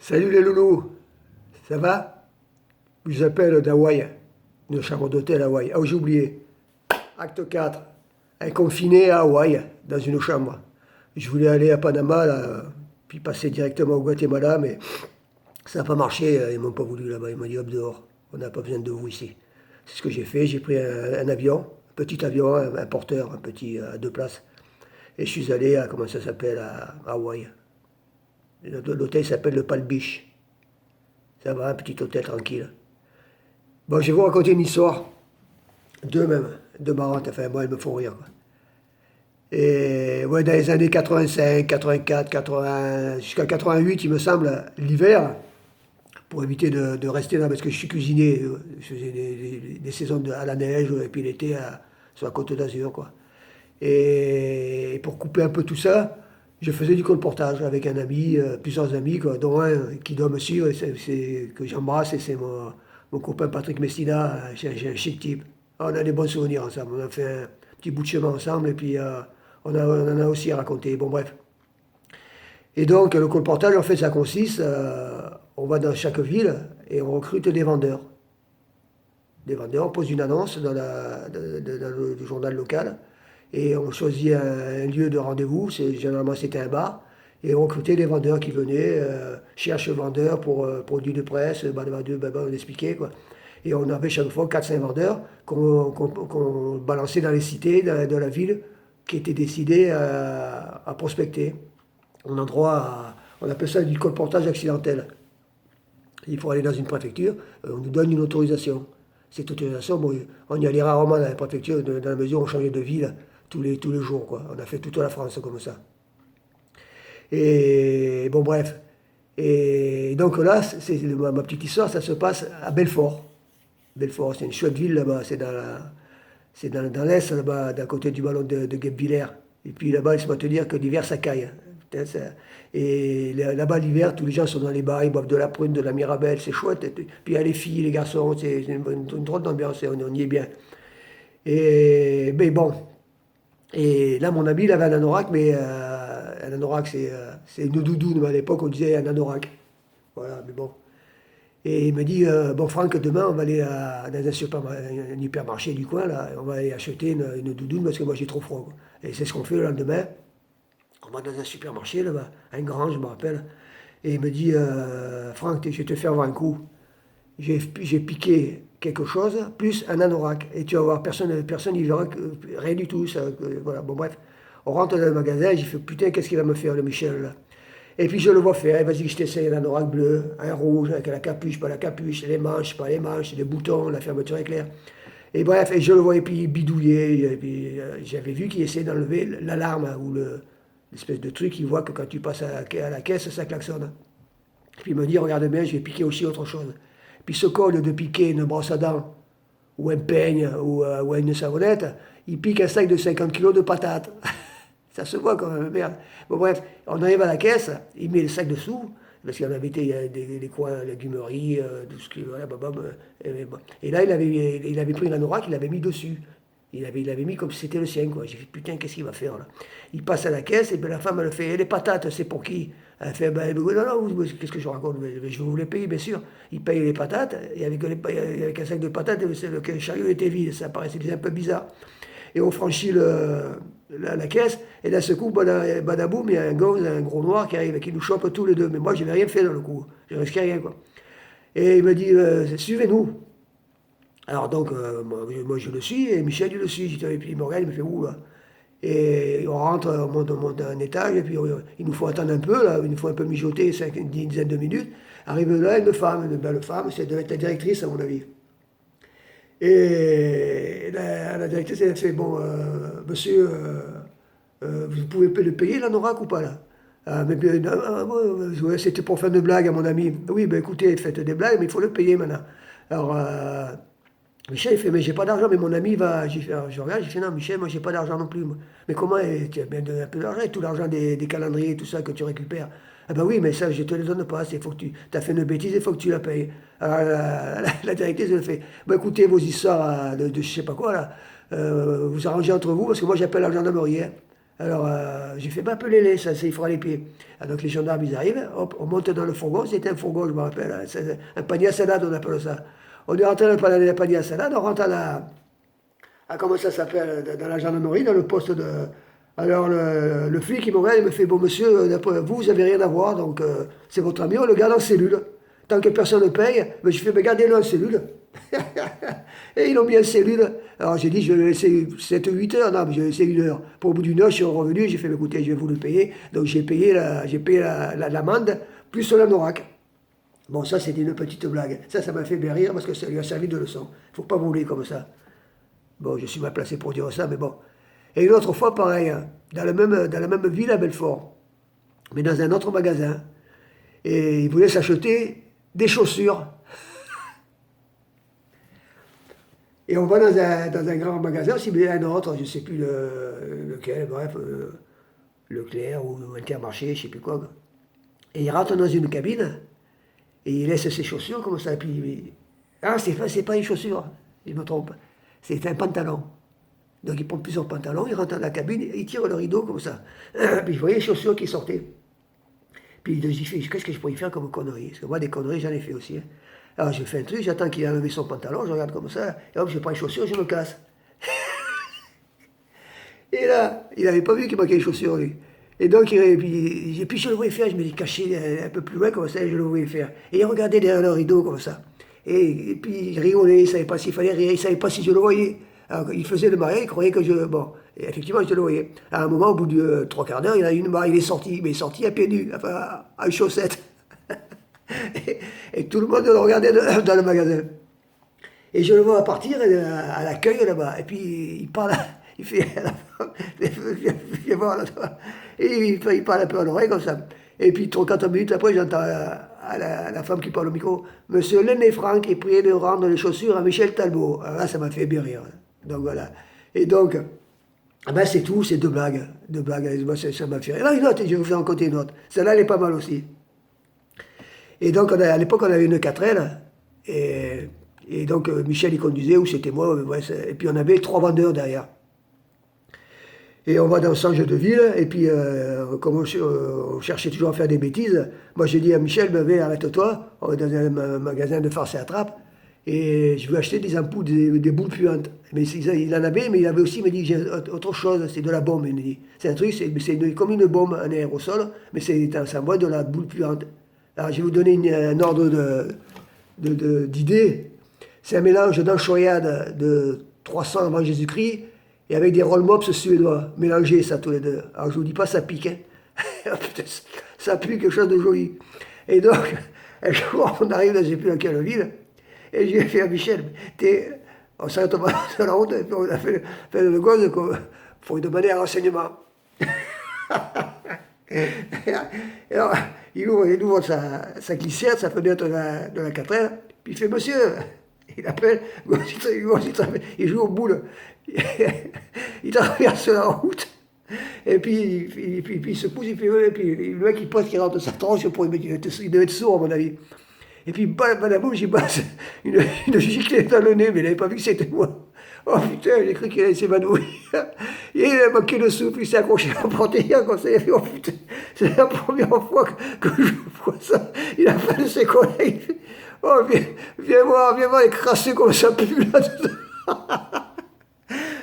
Salut les loulous, ça va? Je vous appelle d'Hawaï, de chambre d'hôtel à Hawaï. Ah, j'ai oublié. Acte 4. Un confiné à Hawaï, dans une chambre. Je voulais aller à Panama, là, puis passer directement au Guatemala, mais ça n'a pas marché. Ils m'ont pas voulu là-bas. Ils m'ont dit hop dehors. On n'a pas besoin de vous ici. C'est ce que j'ai fait. J'ai pris un avion, un petit avion, un porteur, un petit à deux places. Et je suis allé à, comment ça s'appelle, à Hawaï. L'hôtel s'appelle le Palm Beach. Ça va, un petit hôtel tranquille. Bon, je vais vous raconter une histoire, deux même, deux marrantes, enfin, moi, elles me font rire, quoi. Et ouais, dans les années 85, 84, 80, jusqu'à 88, il me semble, l'hiver, pour éviter de rester là, parce que je suis cuisinier, je faisais des saisons à la neige, et puis l'été sur la Côte d'Azur, quoi. Et pour couper un peu tout ça, je faisais du colportage avec un ami, plusieurs amis, quoi, dont un qui doit me suivre, que j'embrasse, et c'est mon copain Patrick Messina, c'est un chic type. On a des bons souvenirs ensemble, on a fait un petit bout de chemin ensemble, et puis on en a aussi raconté. Bon, bref. Et donc, le colportage, en fait, ça consiste, on va dans chaque ville et on recrute des vendeurs. Des vendeurs, on pose une annonce dans le journal local et on choisit un lieu de rendez-vous, généralement c'était un bar, et on recrutait des vendeurs qui venaient, cherche vendeurs pour produits de presse, on expliquait quoi. Et on avait chaque fois quatre 5 vendeurs qu'on balançait dans les cités de la ville qui étaient décidés à prospecter. On a droit on appelle ça du colportage accidentel. Il faut aller dans une préfecture, on nous donne une autorisation. Cette autorisation, bon, on y allait rarement dans la préfecture, dans la mesure où on changeait de ville tous les jours, quoi. On a fait toute la France comme ça. Et bon, bref. Et donc là, ma petite histoire, ça se passe à Belfort. Belfort, c'est une chouette ville là-bas, c'est dans l'Est, là-bas, d'à côté du ballon de Guebwiller. Et puis là-bas, il se va te dire que l'hiver, ça caille. Putain, et là-bas, l'hiver, tous les gens sont dans les bars, ils boivent de la prune, de la mirabelle, c'est chouette. Et puis il y a les filles, les garçons, c'est une drôle d'ambiance, on y est bien. Et mais bon, et là, mon ami, il avait un anorak, mais un anorak, c'est une doudoune, mais à l'époque, on disait un anorak. Voilà, mais bon. Et il me dit, bon Franck, demain on va aller dans un hypermarché du coin, là, on va aller acheter une doudoune parce que moi j'ai trop froid, quoi. Et c'est ce qu'on fait le lendemain. On va dans un supermarché là-bas, un grand, je me rappelle. Et il me dit, Franck, je vais te faire voir un coup. J'ai piqué quelque chose, plus un anorak. Et tu vas voir, personne n'y verra rien du tout. Ça, voilà, bon bref. On rentre dans le magasin, j'ai fait, putain, qu'est-ce qu'il va me faire le Michel là? Et puis je le vois faire, vas-y, je t'essaye un anorak bleu, un rouge, avec la capuche, pas la capuche, les manches, pas les manches, les boutons, la fermeture éclair. Et bref, et je le voyais puis bidouiller, et puis j'avais vu qu'il essayait d'enlever l'alarme hein, ou l'espèce de truc, il voit que quand tu passes à la caisse, ça klaxonne. Puis il me dit, regarde bien, je vais piquer aussi autre chose. Puis ce code de piquer une brosse à dents, ou un peigne, ou une savonnette, il pique un sac de 50 kilos de patates. Ça se voit quand même, merde. Bon, bref, on arrive à la caisse, il met le sac dessous, parce qu'il y en avait des coins, légumerie, tout ce qui. Voilà, et là, il avait pris l'anorak, il l'avait mis dessus. Il avait mis comme si c'était le sien, quoi. J'ai fait, putain, qu'est-ce qu'il va faire, là? Il passe à la caisse, et bien la femme, elle fait, et les patates, c'est pour qui? Elle fait, ben, non, non, qu'est-ce que je raconte? Je vais vous les payer, bien sûr. Il paye les patates, et avec un sac de patates, le chariot était vide, ça paraissait un peu bizarre. Et on franchit la caisse, et d'un seul coup, badaboum, il y a un gros noir qui arrive, qui nous chope tous les deux. Mais moi, je n'avais rien fait dans le coup, je risquais rien, quoi. Et il me dit, suivez-nous. Alors donc, moi, je le suis, et Michel il le suit. Et puis il me regarde, il me fait où là? Et on rentre, on monte un étage, et puis il nous faut attendre un peu, là, il nous faut un peu mijoter, une dizaine de minutes. Arrive là une belle femme, c'est devait être la directrice à mon avis. Et la directrice, elle fait, bon, monsieur, vous pouvez le payer l'anorak ou pas là? Ah, mais bien, ouais, c'était pour faire de blagues à mon ami. Oui, ben écoutez, faites des blagues, mais il faut le payer maintenant. Alors, Michel, il fait, mais j'ai pas d'argent, mais mon ami va. Je regarde, j'ai fait, non, Michel, moi j'ai pas d'argent non plus, moi. Mais comment, tu as bien donné un peu d'argent, et tout l'argent des calendriers, tout ça que tu récupères. Ah ben oui, mais ça, je te le donne pas, il faut que tu as fait une bêtise, il faut que tu la payes. Alors la directrice, elle fait, bah écoutez, vos histoires de je sais pas quoi, là, vous arrangez entre vous, parce que moi j'appelle la gendarmerie, hein. Alors, j'ai fait m'appeler ça, il fera les pieds. Alors, donc les gendarmes, ils arrivent, hop, on monte dans le fourgon, c'était un fourgon, je me rappelle, hein, c'est un panier à salade, on appelle ça. On est rentré dans le panier à salade, on rentre comment ça s'appelle, dans la gendarmerie, dans le poste de... Alors, le flic, il me regarde, il me fait, bon, monsieur, vous n'avez rien à voir, donc c'est votre ami, on le garde en cellule. Tant que personne ne paye, mais je fais, mais gardez-le en cellule. Et ils l'ont mis en cellule. Alors j'ai dit, je vais laisser 7 ou 8 heures. Non, mais je vais laisser 1 heure. Pour au bout d'1 heure, je suis revenu, j'ai fait, écoutez, je vais vous le payer. Donc j'ai payé l'amende, plus l'anorak. Bon, ça c'était une petite blague. Ça m'a fait bien rire parce que ça lui a servi de leçon. Il ne faut pas voler comme ça. Bon, je suis mal placé pour dire ça, mais bon. Et une autre fois, pareil, hein, dans la même ville à Belfort, mais dans un autre magasin. Et il voulait s'acheter des chaussures. Et on va dans un grand magasin, aussi bien un autre, je ne sais plus lequel, bref, Leclerc ou Intermarché, je ne sais plus quoi. Et il rentre dans une cabine, et il laisse ses chaussures comme ça, et puis ah, c'est pas une chaussure, je me trompe, c'est un pantalon. Donc il prend plusieurs pantalons, il rentre dans la cabine, il tire le rideau comme ça. Puis je voyais les chaussures qui sortaient. Puis il dit, qu'est-ce que je pourrais faire comme connerie? Parce que moi, des conneries, j'en ai fait aussi. Hein. Alors je fais un truc, j'attends qu'il a levé son pantalon, je regarde comme ça, et hop, je prends les chaussures, je me casse. Et là, il n'avait pas vu qu'il manquait les chaussures, lui. Et donc, puis je le voyais faire, je me dis caché un peu plus loin, comme ça, et je le voyais faire. Et il regardait derrière le rideau, comme ça. Et puis il rigolait, il ne savait pas s'il fallait rire, il ne savait pas si je le voyais. Alors, il faisait le mariage, il croyait que je... Bon, et effectivement, je le voyais. À un moment, au bout de 3/4 d'heure, il a eu une barre, il est sorti, mais il est sorti à pieds nus, enfin, à une chaussette. Et tout le monde le regardait dans le magasin. Et je le vois partir à l'accueil là-bas. Et puis il parle, il fait à la femme, viens voir là-bas. Et il parle un peu à l'oreille comme ça. Et puis 3-4 minutes après, j'entends la femme qui parle au micro. Monsieur René Franck est prié de rendre les chaussures à Michel Talbot. Alors là, ça m'a fait bien rire. Donc voilà. Et donc, ben c'est tout, c'est 2 blagues. 2 blagues, ça m'a fait rire. Là, une autre, je vais vous en compter une autre. Celle-là, elle est pas mal aussi. Et donc, à l'époque, on avait une 4L. Et donc, Michel, il conduisait, ou c'était moi. Et puis, on avait 3 vendeurs derrière. Et on va dans le centre de ville. Et puis, comme on cherchait toujours à faire des bêtises, moi, j'ai dit à Michel, ben, arrête-toi. On va dans un magasin de farce et attrape. Et je veux acheter des ampoules, des boules puantes. Mais il en avait, mais il avait aussi, il m'a dit, j'ai autre chose, c'est de la bombe. Il me dit, c'est un truc, c'est comme une bombe, un aérosol, mais ça envoie de la boule puante. Alors, je vais vous donner un ordre d'idée. C'est un mélange d'anchoïade de 300 avant Jésus-Christ et avec des roll-mops suédois. Mélangez ça tous les deux. Alors, je ne vous dis pas, ça pique. Hein. Ça pue quelque chose de joli. Et donc, un jour, on arrive dans je ne sais plus dans quelle ville, et j'ai fait à Michel, on s'arrête sur la route, et puis on a fait le gosse pour lui demander un renseignement. Et alors, il ouvre sa glissière, sa fenêtre de la 4L, puis il fait, monsieur, il appelle, il joue au boule, il traverse la route, et puis il se pousse, et puis le mec il pense qu'il rentre sa tranche, il devait être sourd à mon avis. Et puis, badaboum, j'y passe une giclée dans le nez, mais il n'avait pas vu que c'était moi. Oh putain, j'ai cru qu'il allait s'évanouir. Et il a manqué le souffle, il s'est accroché à la portière comme ça. Il a fait, oh putain, c'est la première fois que je vois ça. Il a fait de ses collègues. Oh, viens voir, écrasé comme ça pue là-dedans.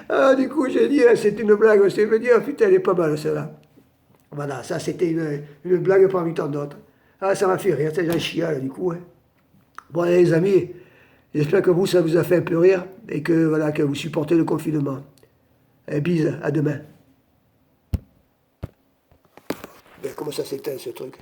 Ah, du coup, j'ai dit, c'est une blague. Je me dit, oh putain, elle est pas mal celle-là. Voilà, ça c'était une blague parmi tant d'autres. Ah, ça m'a fait rire, c'est un chial du coup. Hein. Bon, allez, les amis, j'espère que ça vous a fait un peu rire et que vous supportez le confinement. Bise, à demain. Ben, comment ça s'éteint ce truc?